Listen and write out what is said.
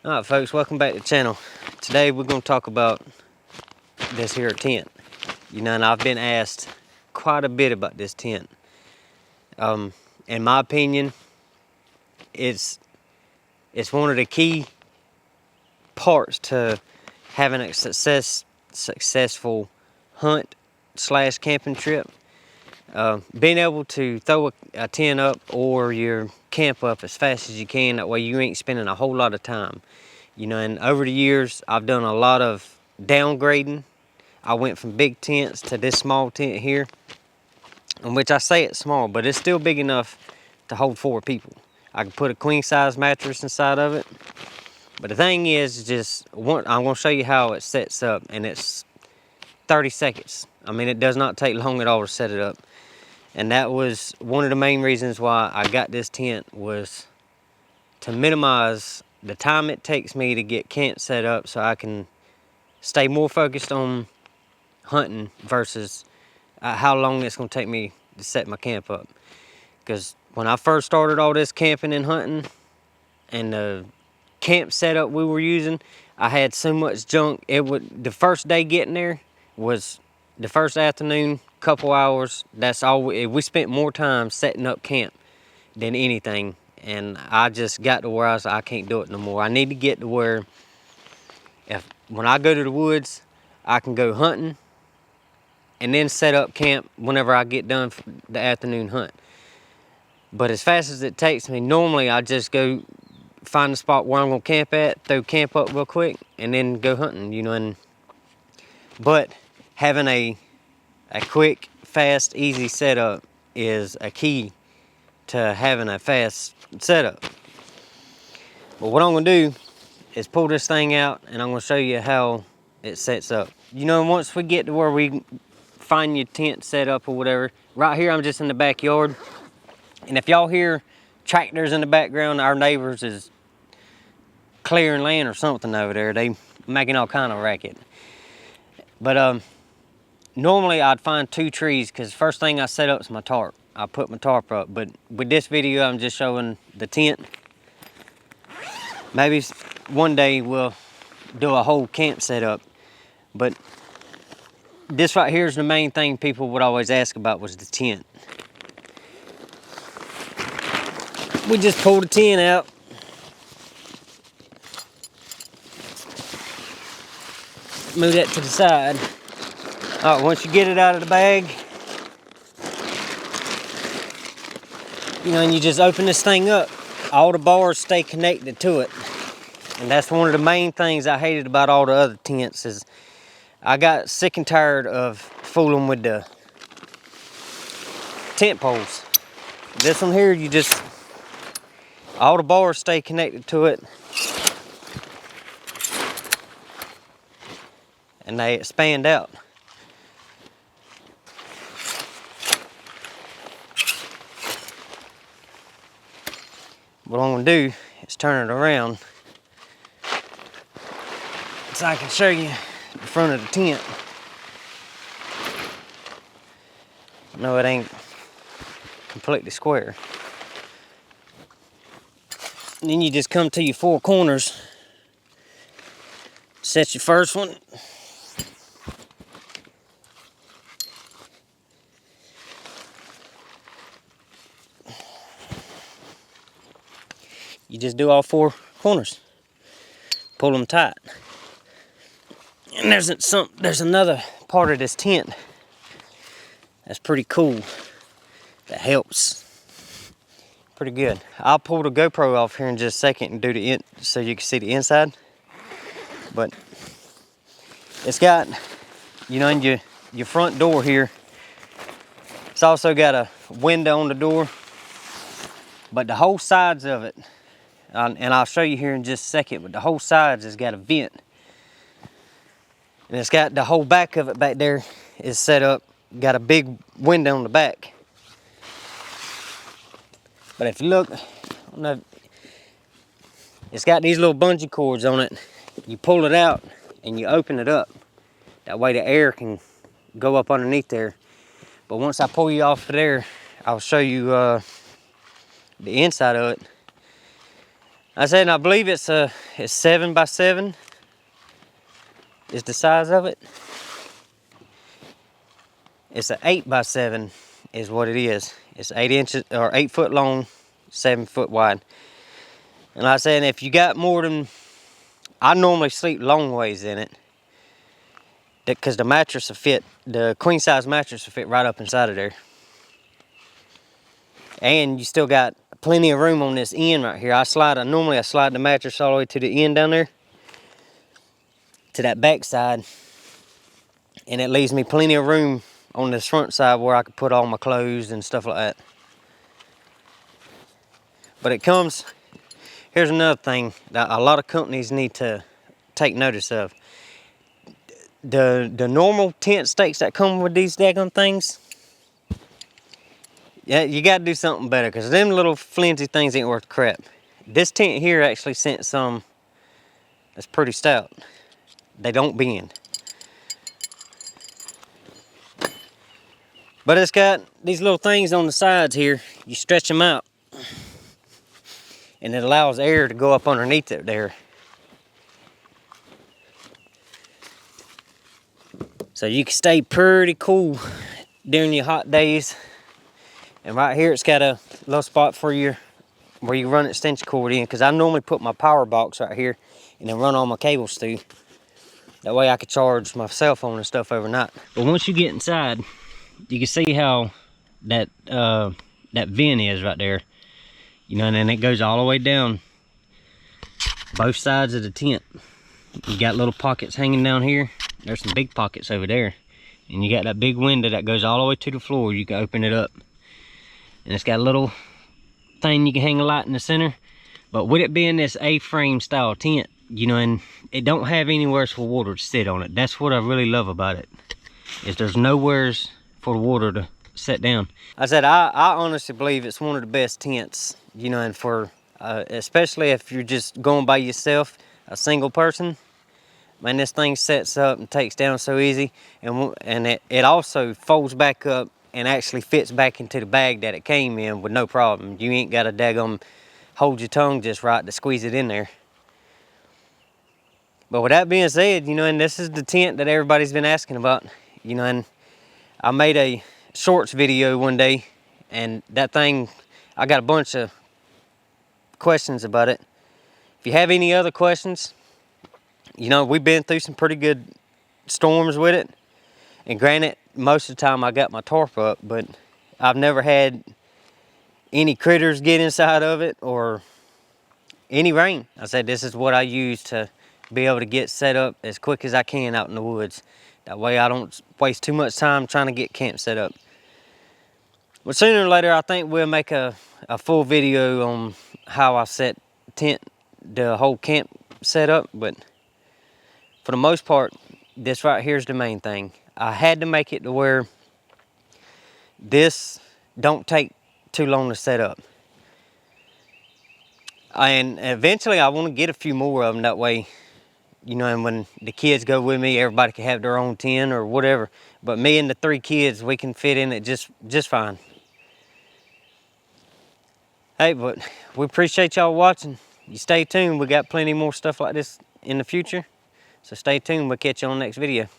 Alright folks, welcome back to the channel. Today we're going to talk about this here tent. You know, and I've been asked quite a bit about this tent. In my opinion, it's one of the key parts to having a successful hunt / camping trip. Being able to throw a tent up or your camp up as fast as you can, that way you ain't spending a whole lot of time. You know, and over the years, I've done a lot of downgrading. I went from big tents to this small tent here, in which I say it's small, but it's still big enough to hold 4 people. I can put a queen size mattress inside of it. But the thing is, I'm gonna show you how it sets up, and it's 30 seconds. I mean, it does not take long at all to set it up. And that was one of the main reasons why I got this tent, was to minimize the time it takes me to get camp set up, so I can stay more focused on hunting versus how long it's going to take me to set my camp up. Because when I first started all this camping and hunting, and the camp setup we were using, I had so much junk. The first day getting there was the first afternoon, couple hours. That's all. We spent more time setting up camp than anything. And I just got to where I can't do it no more. I need to get to where when I go to the woods, I can go hunting and then set up camp whenever I get done for the afternoon hunt. But as fast as it takes me, normally I just go find a spot where I'm gonna camp at, throw camp up real quick, and then go hunting, you know. But having a quick, fast, easy setup is a key to having a fast setup. But what I'm gonna do is pull this thing out, and I'm gonna show you how it sets up. You know, once we get to where we find your tent set up or whatever, right here I'm just in the backyard, and if y'all hear tractors in the background, our neighbors is clearing land or something over there. They making all kind of racket. But normally I'd find 2 trees, because first thing I set up is my tarp. I put my tarp up, but with this video I'm just showing the tent. Maybe one day we'll do a whole camp setup, but this right here is the main thing people would always ask about, was the tent. We just pull the tent out. Move that to the side. All right, once you get it out of the bag, you know, and you just open this thing up, all the bars stay connected to it. And that's one of the main things I hated about all the other tents, is I got sick and tired of fooling with the tent poles. This one here, all the bars stay connected to it, and they expand out. What I'm gonna do is turn it around so I can show you the front of the tent. No, it ain't completely square. And then you just come to your 4 corners, set your first one. You just do all 4 corners, pull them tight. And there's another part of this tent that's pretty cool, that helps pretty good. I'll pull the GoPro off here in just a second and do so you can see the inside. But it's got, you know, in your front door here, it's also got a window on the door, but the whole sides of it, and I'll show you here in just a second, but the whole sides has got a vent. And it's got the whole back of it back there is set up, got a big window on the back. But if you look, it's got these little bungee cords on it. You pull it out and you open it up. That way the air can go up underneath there. But once I pull you off of there, I'll show you the inside of it. I said, and I believe it's 7 by 7 is the size of it. It's an 8 by 7 is what it is. It's 8 inches or 8 foot long, 7 foot wide. And like I said, if you got more than, I normally sleep long ways in it, because the mattress will fit, the queen size mattress will fit right up inside of there. And you still got plenty of room on this end right here. Normally I slide the mattress all the way to the end down there, to that back side, and it leaves me plenty of room on this front side where I could put all my clothes and stuff like that. But it comes, here's another thing that a lot of companies need to take notice of. The normal tent stakes that come with these daggone things, yeah, you gotta do something better, because them little flimsy things ain't worth crap. This tent here actually sent some that's pretty stout. They don't bend. But it's got these little things on the sides here. You stretch them out, and it allows air to go up underneath it there. So you can stay pretty cool during your hot days. And right here it's got a little spot for your, where you run extension cord in, because I normally put my power box right here and then run all my cables through. That way I could charge my cell phone and stuff overnight. But once you get inside, you can see how that vent is right there. You know, and then it goes all the way down both sides of the tent. You got little pockets hanging down here. There's some big pockets over there. And you got that big window that goes all the way to the floor. You can open it up. And it's got a little thing you can hang a light in the center. But with it being this A-frame style tent, you know, and it don't have anywhere for water to sit on it. That's what I really love about it, is there's nowheres for the water to sit down. I said, I honestly believe it's one of the best tents, you know, and for, especially if you're just going by yourself, a single person, man, this thing sets up and takes down so easy. And it also folds back up and actually fits back into the bag that it came in with no problem. You ain't got to daggum hold your tongue just right to squeeze it in there. But with that being said, you know, and this is the tent that everybody's been asking about, you know, and I made a shorts video one day, and that thing, I got a bunch of questions about it. If you have any other questions, you know, we've been through some pretty good storms with it. And granted, most of the time I got my tarp up, but I've never had any critters get inside of it or any rain. I said, this is what I use to be able to get set up as quick as I can out in the woods. That way I don't waste too much time trying to get camp set up. But sooner or later, I think we'll make a full video on how I set the whole camp set up. But for the most part, this right here is the main thing. I had to make it to where this don't take too long to set up. And eventually I want to get a few more of them, that way, you know, and when the kids go with me, everybody can have their own tent or whatever. But me and the 3 kids, we can fit in it just fine. Hey, but we appreciate y'all watching. You stay tuned. We got plenty more stuff like this in the future. So stay tuned. We'll catch you on the next video.